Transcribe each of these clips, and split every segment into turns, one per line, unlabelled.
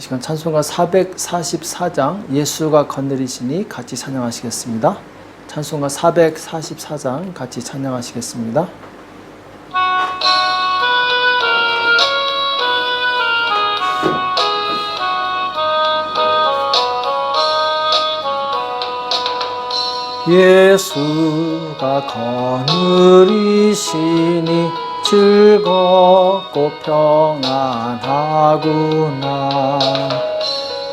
시간 찬송가 444장 예수가 거느리시니 같이 찬양하시겠습니다. 찬송가 444장 같이 찬양하시겠습니다. 예수가 거느리시니 즐겁고 평안하구나.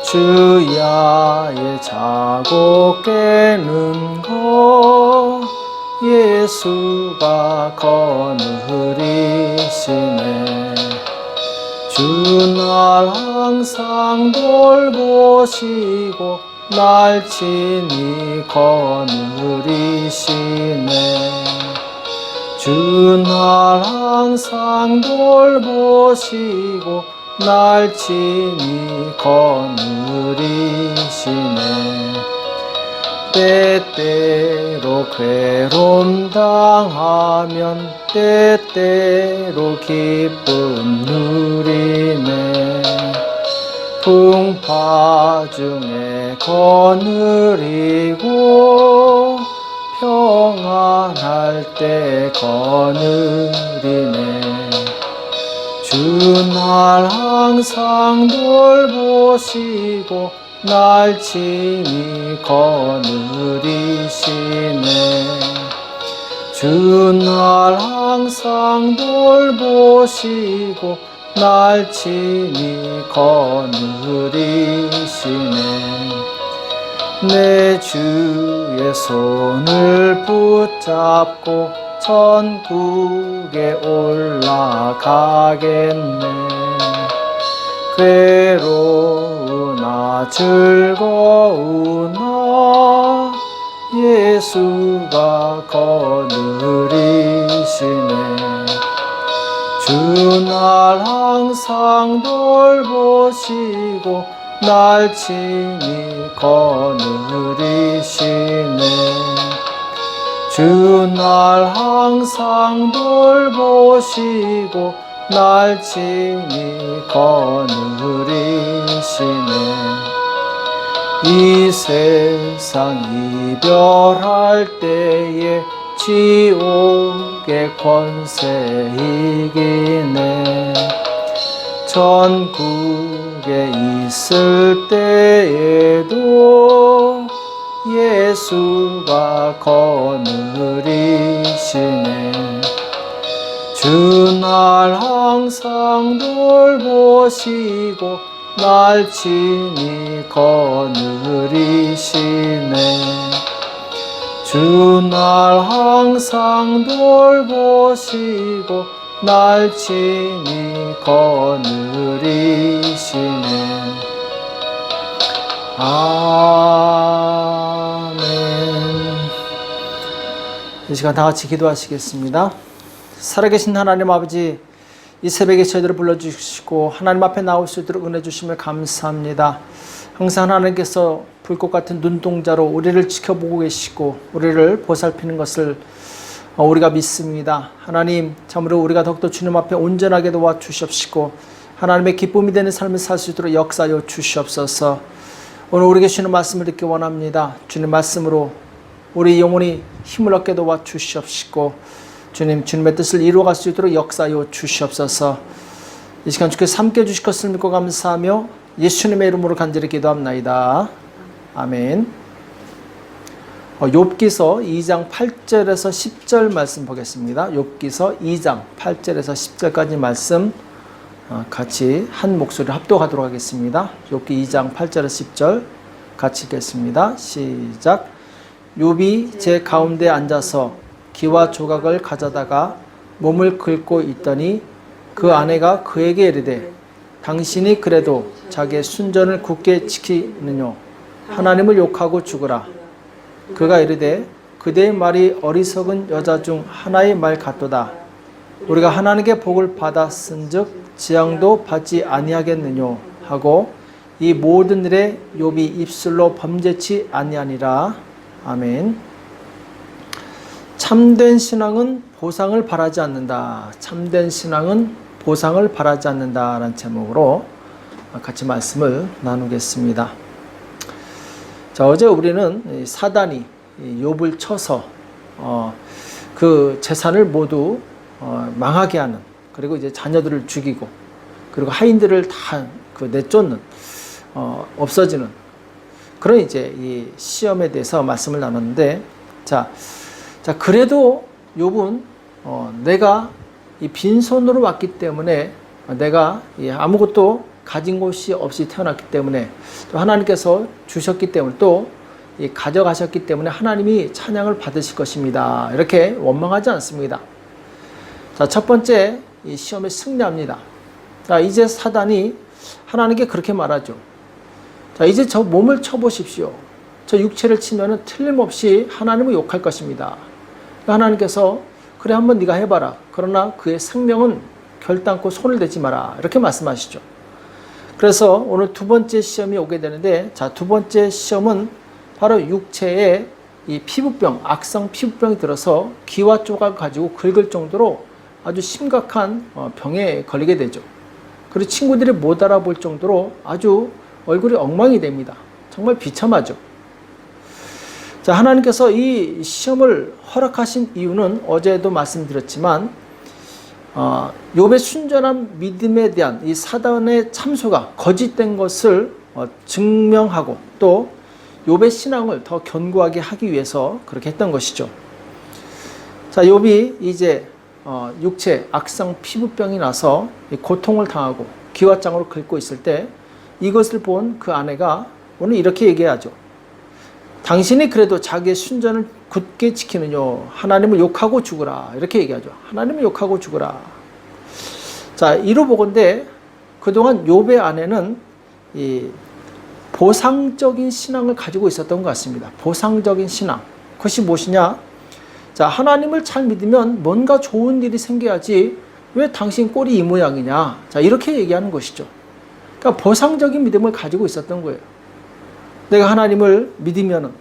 주야의 자고 깨는 것 예수가 거느리시네. 주 날 항상 돌보시고 날 친히 거느리시네. 주 날 항상 돌보시고 날 친히 거느리시네. 때때로 괴로움 당하면 때때로 기쁨 누리네. 풍파 중에 거느리고 평안할 때 거느리네. 주 날 항상 돌보시고 날 친히 거느리시네. 주 날 항상 돌보시고 날 친히 거느리시네. 내 주의 손을 붙잡고 천국에 올라가겠네. 괴로우나 즐거우나 예수가 거느리시네. 주 날 항상 돌보시고 날 친히 거느리시네. 주 날 항상 돌보시고 날 친히 거느리시네. 이 세상 이별할 때에 지옥의 권세 이기네. 천국에 있을 때에도 예수가 거느리시네. 주 날 항상 돌보시고 날 친히 거느리시네. 주 날 항상 돌보시고 날 친히 거느리시네. 아멘. 이 시간 다 같이 기도하시겠습니다. 살아계신 하나님 아버지, 이 새벽에 저희들을 불러주시고 하나님 앞에 나올 수 있도록 은혜 주심을 감사합니다. 항상 하나님께서 불꽃 같은 눈동자로 우리를 지켜보고 계시고 우리를 보살피는 것을 우리가 믿습니다. 하나님, 참으로 우리가 더욱더 주님 앞에 온전하게 도와주시옵시고 하나님의 기쁨이 되는 삶을 살 수 있도록 역사하여 주시옵소서. 오늘 우리에게 주시는 말씀을 듣기 원합니다. 주님 말씀으로 우리 영혼이 힘을 얻게 도와주시옵시고 주님, 주님의 뜻을 이루어갈 수 있도록 역사하여 주시옵소서. 이 시간 주께서 함께 해주실 것을 믿고 감사하며 예수님의 이름으로 간절히 기도합나이다. 아멘. 욥기서 2장 8절에서 10절 말씀 보겠습니다. 욥기서 2장 8절에서 10절까지 말씀 같이 한 목소리로 합독하도록 하겠습니다. 욥기 2장 8절에서 10절 같이 읽겠습니다. 시작. 욥이 제 가운데 앉아서 기와 조각을 가져다가 몸을 긁고 있더니 그 아내가 그에게 이르되 당신이 그래도 자기의 순전을 굳게 지키느뇨. 하나님을 욕하고 죽으라. 그가 이르되 그대의 말이 어리석은 여자 중 하나의 말 같도다. 우리가 하나님께 복을 받았은즉 지향도 받지 아니하겠느뇨 하고 이 모든 일에 욥이 입술로 범죄치 아니하니라. 아멘. 참된 신앙은 보상을 바라지 않는다. 참된 신앙은 보상을 바라지 않는다 라는 제목으로 같이 말씀을 나누겠습니다. 자, 어제 우리는 사단이 욥을 쳐서 그 재산을 모두 망하게 하는, 그리고 이제 자녀들을 죽이고, 그리고 하인들을 다 내쫓는, 없어지는 그런 이제 이 시험에 대해서 말씀을 나눴는데, 자 그래도 욥은 내가 이 빈손으로 왔기 때문에, 내가 아무것도 가진 것이 없이 태어났기 때문에, 또 하나님께서 주셨기 때문에, 또 가져가셨기 때문에 하나님이 찬양을 받으실 것입니다. 이렇게 원망하지 않습니다. 자, 첫 번째, 이 시험에 승리합니다. 자, 이제 사단이 하나님께 그렇게 말하죠. 자, 이제 저 몸을 쳐보십시오. 저 육체를 치면은 틀림없이 하나님을 욕할 것입니다. 하나님께서 그래, 한번 네가 해봐라. 그러나 그의 생명은 결단코 손을 대지 마라. 이렇게 말씀하시죠. 그래서 오늘 두 번째 시험이 오게 되는데, 자, 두 번째 시험은 바로 육체에 이 피부병, 악성 피부병이 들어서 기와 조각 가지고 긁을 정도로 아주 심각한 병에 걸리게 되죠. 그리고 친구들이 못 알아볼 정도로 아주 얼굴이 엉망이 됩니다. 정말 비참하죠. 자, 하나님께서 이 시험을 허락하신 이유는 어제도 말씀드렸지만, 욥의 순전한 믿음에 대한 이 사단의 참소가 거짓된 것을 증명하고, 또 욥의 신앙을 더 견고하게 하기 위해서 그렇게 했던 것이죠. 자, 욥이 이제 육체 악성 피부병이 나서 고통을 당하고 기와장으로 긁고 있을 때, 이것을 본 그 아내가 오늘 이렇게 얘기하죠. 당신이 그래도 자기의 순전을 굳게 지키느뇨, 하나님을 욕하고 죽으라. 이렇게 얘기하죠. 하나님을 욕하고 죽으라. 자, 이로 보건대 그동안 욥의 아내는 이 보상적인 신앙을 가지고 있었던 것 같습니다. 보상적인 신앙. 그것이 무엇이냐? 자, 하나님을 잘 믿으면 뭔가 좋은 일이 생겨야지 왜 당신 꼴이 이 모양이냐? 자, 이렇게 얘기하는 것이죠. 그러니까 보상적인 믿음을 가지고 있었던 거예요. 내가 하나님을 믿으면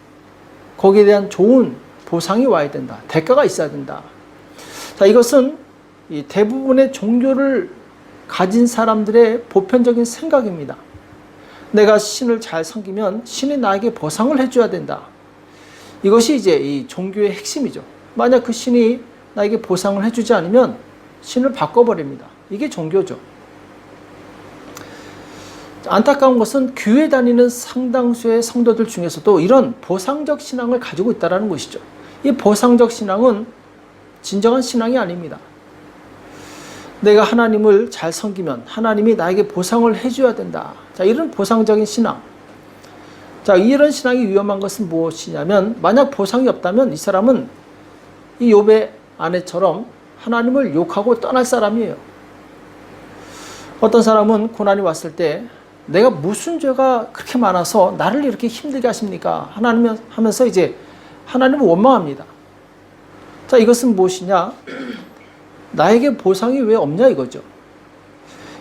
거기에 대한 좋은 보상이 와야 된다. 대가가 있어야 된다. 자, 이것은 이 대부분의 종교를 가진 사람들의 보편적인 생각입니다. 내가 신을 잘 섬기면 신이 나에게 보상을 해줘야 된다. 이것이 이제 이 종교의 핵심이죠. 만약 그 신이 나에게 보상을 해주지 않으면 신을 바꿔버립니다. 이게 종교죠. 안타까운 것은 교회 다니는 상당수의 성도들 중에서도 이런 보상적 신앙을 가지고 있다는 것이죠. 이 보상적 신앙은 진정한 신앙이 아닙니다. 내가 하나님을 잘 섬기면 하나님이 나에게 보상을 해줘야 된다. 자, 이런 보상적인 신앙. 자, 이런 신앙이 위험한 것은 무엇이냐면, 만약 보상이 없다면 이 사람은 이 욥의 아내처럼 하나님을 욕하고 떠날 사람이에요. 어떤 사람은 고난이 왔을 때 내가 무슨 죄가 그렇게 많아서 나를 이렇게 힘들게 하십니까? 하나님 하면서 이제 하나님을 원망합니다. 자, 이것은 무엇이냐? 나에게 보상이 왜 없냐 이거죠.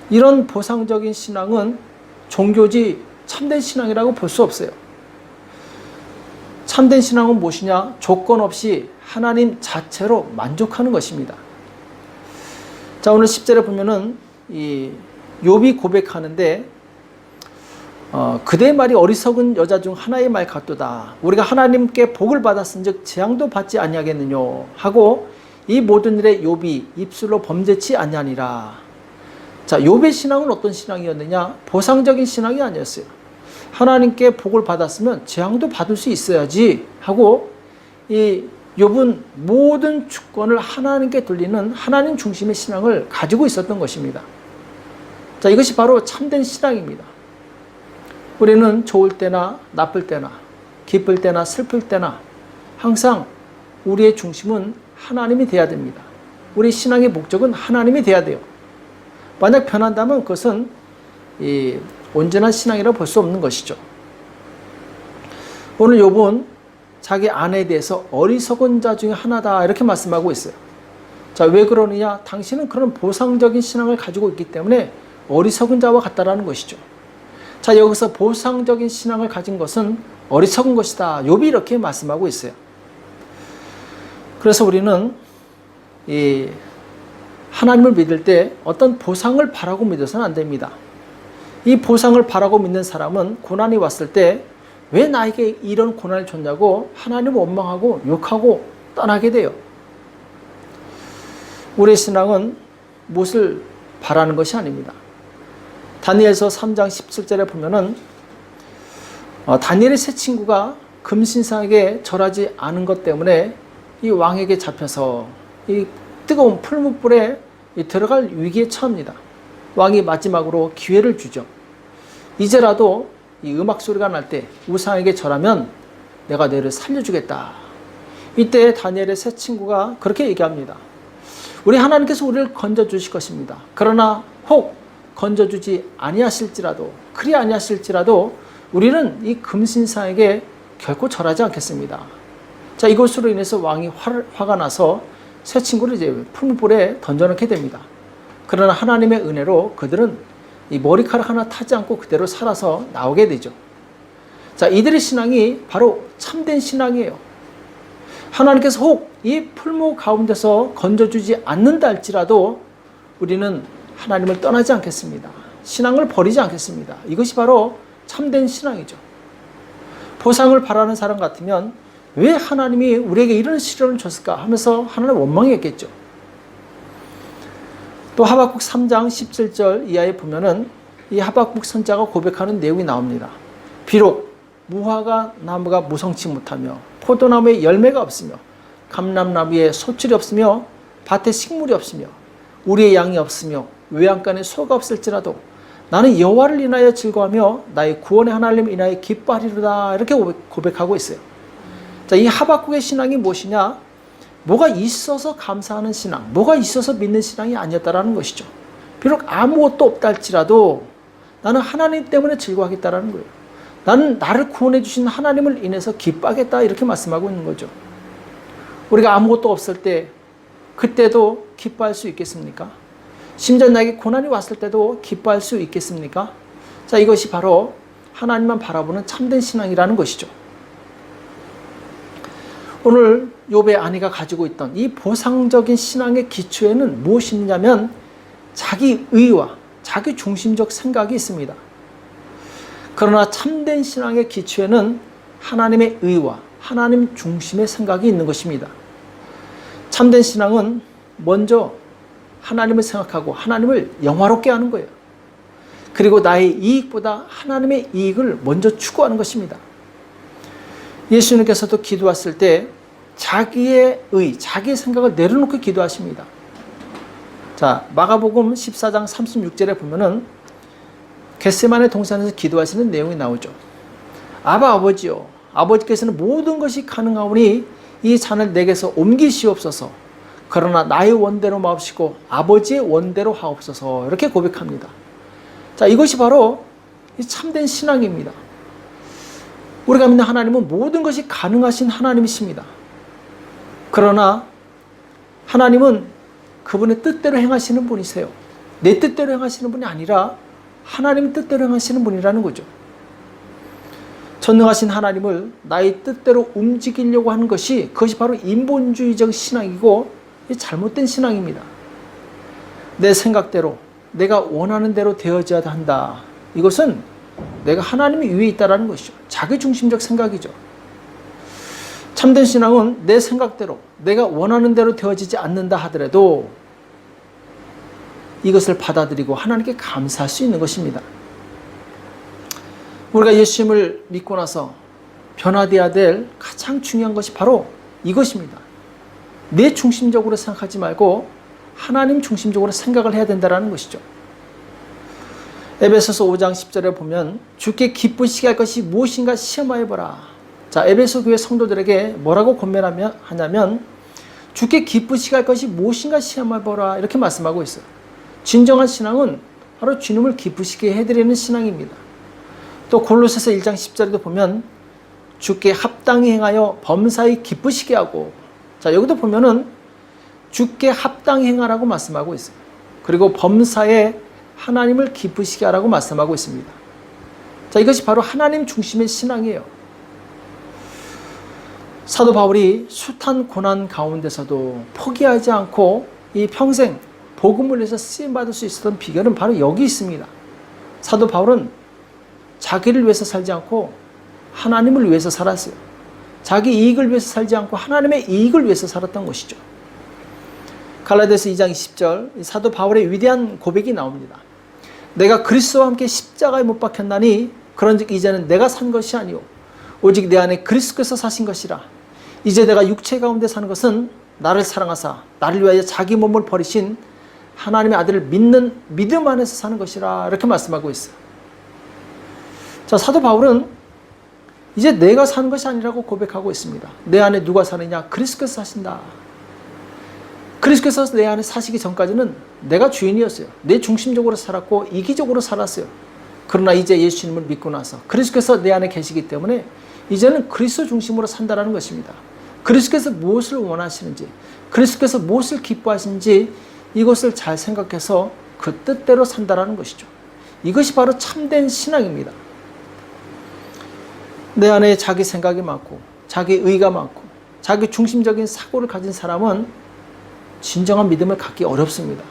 이런 보상적인 신앙은 종교지 참된 신앙이라고 볼 수 없어요. 참된 신앙은 무엇이냐? 조건 없이 하나님 자체로 만족하는 것입니다. 자, 오늘 10절에 보면은 이 욥이 고백하는데, 그대의 말이 어리석은 여자 중 하나의 말 같도다. 우리가 하나님께 복을 받았은즉 재앙도 받지 아니하겠느뇨 하고, 이 모든 일에 욥이 입술로 범죄치 아니하니라. 자, 욥의 신앙은 어떤 신앙이었느냐? 보상적인 신앙이 아니었어요. 하나님께 복을 받았으면 재앙도 받을 수 있어야지 하고, 이 욥은 모든 주권을 하나님께 돌리는 하나님 중심의 신앙을 가지고 있었던 것입니다. 자, 이것이 바로 참된 신앙입니다. 우리는 좋을 때나 나쁠 때나 기쁠 때나 슬플 때나 항상 우리의 중심은 하나님이 돼야 됩니다. 우리 신앙의 목적은 하나님이 돼야 돼요. 만약 변한다면 그것은 이 온전한 신앙이라고 볼 수 없는 것이죠. 오늘 욥은 자기 아내에 대해서 어리석은 자 중에 하나다 이렇게 말씀하고 있어요. 자, 왜 그러느냐? 당신은 그런 보상적인 신앙을 가지고 있기 때문에 어리석은 자와 같다라는 것이죠. 자, 여기서 보상적인 신앙을 가진 것은 어리석은 것이다. 욥이 이렇게 말씀하고 있어요. 그래서 우리는 이 하나님을 믿을 때 어떤 보상을 바라고 믿어서는 안 됩니다. 이 보상을 바라고 믿는 사람은 고난이 왔을 때 왜 나에게 이런 고난을 줬냐고 하나님을 원망하고 욕하고 떠나게 돼요. 우리의 신앙은 무엇을 바라는 것이 아닙니다. 다니엘서 3장 17절에 보면은 다니엘의 세 친구가 금신상에게 절하지 않은 것 때문에 이 왕에게 잡혀서 이 뜨거운 풀무불에 들어갈 위기에 처합니다. 왕이 마지막으로 기회를 주죠. 이제라도 이 음악 소리가 날 때 우상에게 절하면 내가 너를 살려주겠다. 이때 다니엘의 세 친구가 그렇게 얘기합니다. 우리 하나님께서 우리를 건져주실 것입니다. 그러나 혹 건져주지 아니하실지라도 그리 아니하실지라도 우리는 이 금신상에게 결코 절하지 않겠습니다. 자, 이것으로 인해서 왕이 화가 나서 세 친구를 이제 풀무불에 던져넣게 됩니다. 그러나 하나님의 은혜로 그들은 이 머리카락 하나 타지 않고 그대로 살아서 나오게 되죠. 자, 이들의 신앙이 바로 참된 신앙이에요. 하나님께서 혹 이 풀무 가운데서 건져주지 않는다 할지라도 우리는 하나님을 떠나지 않겠습니다. 신앙을 버리지 않겠습니다. 이것이 바로 참된 신앙이죠. 보상을 바라는 사람 같으면 왜 하나님이 우리에게 이런 시련을 줬을까 하면서 하나님을 원망했겠죠. 또 하박국 3장 17절 이하에 보면은 이 하박국 선자가 고백하는 내용이 나옵니다. 비록 무화과 나무가 무성치 못하며 포도나무에 열매가 없으며 감람나무에 소출이 없으며 밭에 식물이 없으며 우리의 양이 없으며 외양간에 소가 없을지라도 나는 여호와를 인하여 즐거워하며 나의 구원의 하나님을 인하여 기뻐하리로다. 이렇게 고백하고 있어요. 자, 이 하박국의 신앙이 무엇이냐? 뭐가 있어서 감사하는 신앙, 뭐가 있어서 믿는 신앙이 아니었다라는 것이죠. 비록 아무것도 없다 할지라도 나는 하나님 때문에 즐거워하겠다라는 거예요. 나는 나를 구원해 주신 하나님을 인해서 기뻐하겠다 이렇게 말씀하고 있는 거죠. 우리가 아무것도 없을 때 그때도 기뻐할 수 있겠습니까? 심지어 나에게 고난이 왔을 때도 기뻐할 수 있겠습니까? 자, 이것이 바로 하나님만 바라보는 참된 신앙이라는 것이죠. 오늘 욥의 아내가 가지고 있던 이 보상적인 신앙의 기초에는 무엇이 있냐면 자기 의와 자기 중심적 생각이 있습니다. 그러나 참된 신앙의 기초에는 하나님의 의와 하나님 중심의 생각이 있는 것입니다. 참된 신앙은 먼저 하나님을 생각하고 하나님을 영화롭게 하는 거예요. 그리고 나의 이익보다 하나님의 이익을 먼저 추구하는 것입니다. 예수님께서도 기도하실 때 자기의 의, 자기의 생각을 내려놓고 기도하십니다. 자, 마가복음 14장 36절에 보면은 겟세마네 동산에서 기도하시는 내용이 나오죠. 아버지요, 아버지께서는 모든 것이 가능하오니 이 잔을 내게서 옮기시옵소서. 그러나 나의 원대로 마옵시고 아버지의 원대로 하옵소서. 이렇게 고백합니다. 자, 이것이 바로 이 참된 신앙입니다. 우리가 믿는 하나님은 모든 것이 가능하신 하나님이십니다. 그러나 하나님은 그분의 뜻대로 행하시는 분이세요. 내 뜻대로 행하시는 분이 아니라 하나님의 뜻대로 행하시는 분이라는 거죠. 전능하신 하나님을 나의 뜻대로 움직이려고 하는 것이 그것이 바로 인본주의적 신앙이고 잘못된 신앙입니다. 내 생각대로 내가 원하는 대로 되어져야 한다. 이것은 내가 하나님이 위에 있다는 것이죠. 자기중심적 생각이죠. 참된 신앙은 내 생각대로 내가 원하는 대로 되어지지 않는다 하더라도 이것을 받아들이고 하나님께 감사할 수 있는 것입니다. 우리가 예수님을 믿고 나서 변화되어야 될 가장 중요한 것이 바로 이것입니다. 내 중심적으로 생각하지 말고 하나님 중심적으로 생각을 해야 된다는 것이죠. 에베소서 5장 10절에 보면 주께 기쁘시게 할 것이 무엇인가 시험하여보라. 자, 에베소 교회 성도들에게 뭐라고 권면하냐면 주께 기쁘시게 할 것이 무엇인가 시험해보라 이렇게 말씀하고 있어요. 진정한 신앙은 바로 주님을 기쁘시게 해드리는 신앙입니다. 또 골로새서 1장 10절에도 보면 주께 합당히 행하여 범사에 기쁘시게 하고, 자, 여기도 보면은 주께 합당히 행하라고 말씀하고 있어요. 그리고 범사에 하나님을 기쁘시게 하라고 말씀하고 있습니다. 자, 이것이 바로 하나님 중심의 신앙이에요. 사도 바울이 숱한 고난 가운데서도 포기하지 않고 이 평생 복음을 위해서 쓰임받을 수 있었던 비결은 바로 여기 있습니다. 사도 바울은 자기를 위해서 살지 않고 하나님을 위해서 살았어요. 자기 이익을 위해서 살지 않고 하나님의 이익을 위해서 살았던 것이죠. 갈라디아서 2장 20절 사도 바울의 위대한 고백이 나옵니다. 내가 그리스도와 함께 십자가에 못 박혔나니 그런즉 이제는 내가 산 것이 아니오 오직 내 안에 그리스도께서 사신 것이라. 이제 내가 육체 가운데 사는 것은 나를 사랑하사 나를 위하여 자기 몸을 버리신 하나님의 아들을 믿는 믿음 안에서 사는 것이라. 이렇게 말씀하고 있어요. 자, 사도 바울은 이제 내가 사는 것이 아니라고 고백하고 있습니다. 내 안에 누가 사느냐? 그리스도께서 사신다. 그리스도께서 내 안에 사시기 전까지는 내가 주인이었어요. 내 중심적으로 살았고 이기적으로 살았어요. 그러나 이제 예수님을 믿고 나서 그리스도께서 내 안에 계시기 때문에 이제는 그리스도 중심으로 산다는 것입니다. 그리스도께서 무엇을 원하시는지, 그리스도께서 무엇을 기뻐하시는지 이것을 잘 생각해서 그 뜻대로 산다는 것이죠. 이것이 바로 참된 신앙입니다. 내 안에 자기 생각이 많고 자기 의가 많고 자기 중심적인 사고를 가진 사람은 진정한 믿음을 갖기 어렵습니다.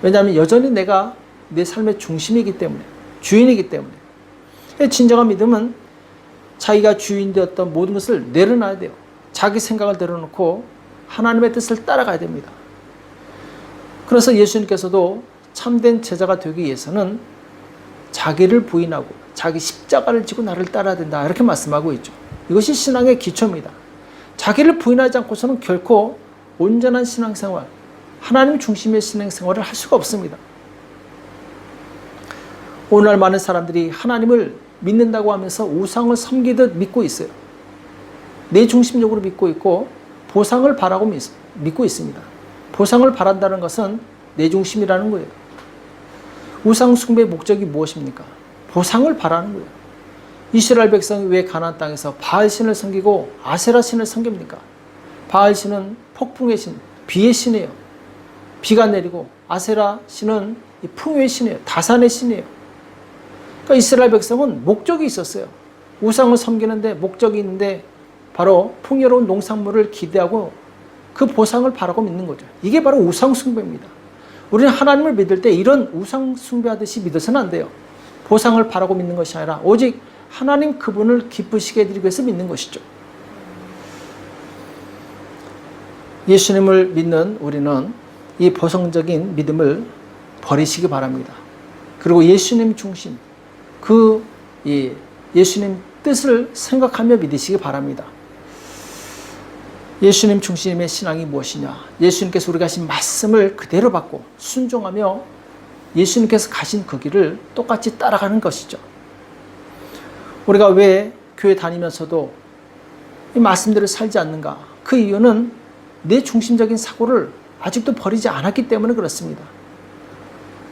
왜냐하면 여전히 내가 내 삶의 중심이기 때문에, 주인이기 때문에. 진정한 믿음은 자기가 주인 되었던 모든 것을 내려놔야 돼요. 자기 생각을 내려놓고 하나님의 뜻을 따라가야 됩니다. 그래서 예수님께서도 참된 제자가 되기 위해서는 자기를 부인하고 자기 십자가를 지고 나를 따라야 된다, 이렇게 말씀하고 있죠. 이것이 신앙의 기초입니다. 자기를 부인하지 않고서는 결코 온전한 신앙생활, 하나님 중심의 신앙생활을 할 수가 없습니다. 오늘날 많은 사람들이 하나님을 믿는다고 하면서 우상을 섬기듯 믿고 있어요. 내 중심적으로 믿고 있고 보상을 바라고 믿고 있습니다. 보상을 바란다는 것은 내 중심이라는 거예요. 우상 숭배의 목적이 무엇입니까? 보상을 바라는 거예요. 이스라엘 백성이 왜 가나안 땅에서 바알 신을 섬기고 아세라 신을 섬깁니까? 바알 신은 폭풍의 신, 비의 신이에요. 비가 내리고 아세라 신은 풍요의 신이에요. 다산의 신이에요. 그러니까 이스라엘 백성은 목적이 있었어요. 우상을 섬기는데 목적이 있는데 바로 풍요로운 농산물을 기대하고 그 보상을 바라고 믿는 거죠. 이게 바로 우상 숭배입니다. 우리는 하나님을 믿을 때 이런 우상 숭배하듯이 믿어서는 안 돼요. 보상을 바라고 믿는 것이 아니라 오직 하나님 그분을 기쁘시게 해드리기 위해서 믿는 것이죠. 예수님을 믿는 우리는 이 보상적인 믿음을 버리시기 바랍니다. 그리고 예수님 중심, 예수님 뜻을 생각하며 믿으시기 바랍니다. 예수님 중심의 신앙이 무엇이냐? 예수님께서 우리가 하신 말씀을 그대로 받고 순종하며 예수님께서 가신 그 길을 똑같이 따라가는 것이죠. 우리가 왜 교회 다니면서도 이 말씀대로 살지 않는가? 그 이유는 내 중심적인 사고를 아직도 버리지 않았기 때문에 그렇습니다.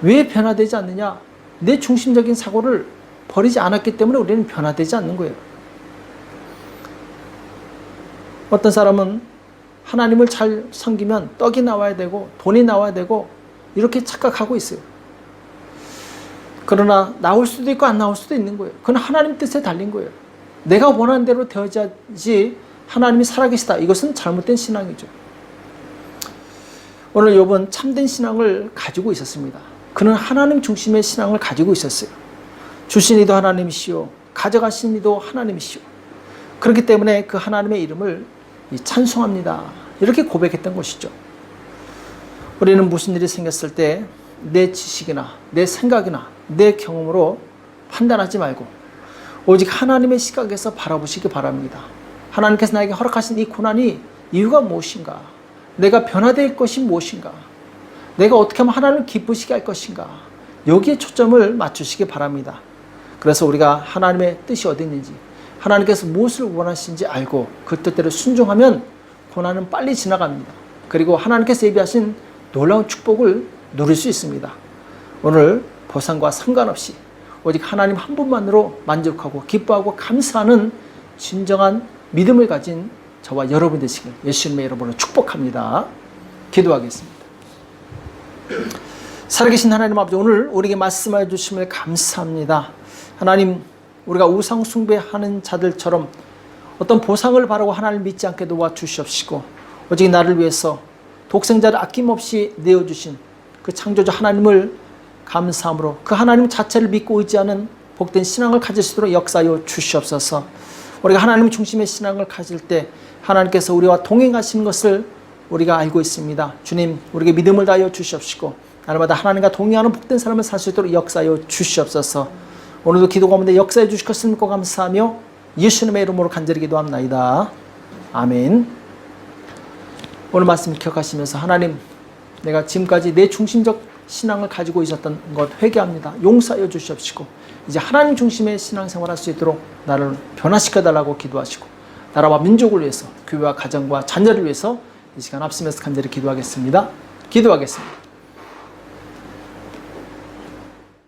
왜 변화되지 않느냐? 내 중심적인 사고를 버리지 않았기 때문에 우리는 변화되지 않는 거예요. 어떤 사람은 하나님을 잘 섬기면 떡이 나와야 되고 돈이 나와야 되고 이렇게 착각하고 있어요. 그러나 나올 수도 있고 안 나올 수도 있는 거예요. 그건 하나님 뜻에 달린 거예요. 내가 원하는 대로 되어야지 하나님이 살아계시다. 이것은 잘못된 신앙이죠. 오늘 욥은 참된 신앙을 가지고 있었습니다. 그는 하나님 중심의 신앙을 가지고 있었어요. 주신 이도 하나님이시오, 가져가신 이도 하나님이시오. 그렇기 때문에 그 하나님의 이름을 찬송합니다, 이렇게 고백했던 것이죠. 우리는 무슨 일이 생겼을 때 내 지식이나 내 생각이나 내 경험으로 판단하지 말고 오직 하나님의 시각에서 바라보시기 바랍니다. 하나님께서 나에게 허락하신 이 고난이 이유가 무엇인가? 내가 변화될 것이 무엇인가? 내가 어떻게 하면 하나님을 기쁘시게 할 것인가? 여기에 초점을 맞추시기 바랍니다. 그래서 우리가 하나님의 뜻이 어디 있는지, 하나님께서 무엇을 원하시는지 알고 그 뜻대로 순종하면 고난은 빨리 지나갑니다. 그리고 하나님께서 예비하신 놀라운 축복을 누릴 수 있습니다. 오늘 보상과 상관없이 오직 하나님 한 분만으로 만족하고 기뻐하고 감사하는 진정한 믿음을 가진 저와 여러분 되시길 예수님의 이름으로 축복합니다. 기도하겠습니다. 살아계신 하나님 아버지, 오늘 우리에게 말씀해 주심을 감사합니다. 하나님, 우리가 우상 숭배하는 자들처럼 어떤 보상을 바라고 하나님을 믿지 않게 도와주시옵시고 오직 나를 위해서 독생자를 아낌없이 내어주신 그 창조주 하나님을 감사함으로 그 하나님 자체를 믿고 의지하는 복된 신앙을 가질 수 있도록 역사하여 주시옵소서. 우리가 하나님 중심의 신앙을 가질 때 하나님께서 우리와 동행하시는 것을 우리가 알고 있습니다. 주님, 우리에게 믿음을 다하여 주시옵시고 날마다 하나님과 동행하는 복된 삶을 살 수 있도록 역사하여 주시옵소서. 오늘도 기도 가운데 역사해 주실 것을 믿고 감사하며 예수님의 이름으로 간절히 기도합나이다. 아멘. 오늘 말씀 기억하시면서 하나님, 내가 지금까지 내 중심적 신앙을 가지고 있었던 것 회개합니다. 용서하여 주시옵시고 이제 하나님 중심의 신앙생활 할 수 있도록 나를 변화시켜달라고 기도하시고 나라와 민족을 위해서 교회와 가정과 자녀를 위해서 이 시간 앞서면서 간절히 기도하겠습니다. 기도하겠습니다.